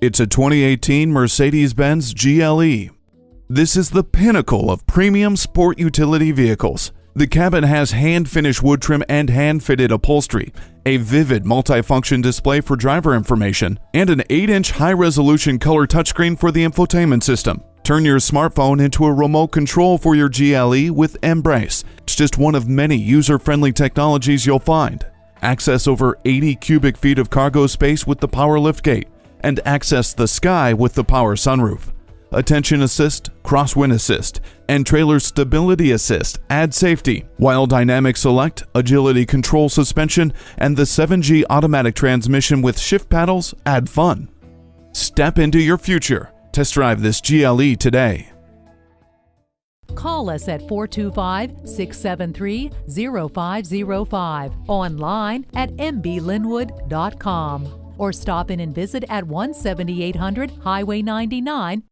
It's a 2018 Mercedes-Benz GLE. This is the pinnacle of premium sport utility vehicles. The cabin has hand-finished wood trim and hand-fitted upholstery, a vivid multifunction display for driver information, and an 8-inch high-resolution color touchscreen for the infotainment system. Turn your smartphone into a remote control for your GLE with Embrace. It's just one of many user-friendly technologies you'll find. Access over 80 cubic feet of cargo space with the power liftgate, and access the sky with the power sunroof. Attention assist, crosswind assist, and trailer stability assist add safety, while dynamic select, agility control suspension, and the 7G automatic transmission with shift paddles add fun. Step into your future. Test drive this GLE today. Call us at 425-673-0505, online at mblynnwood.com, or stop in and visit at 17800 Highway 99,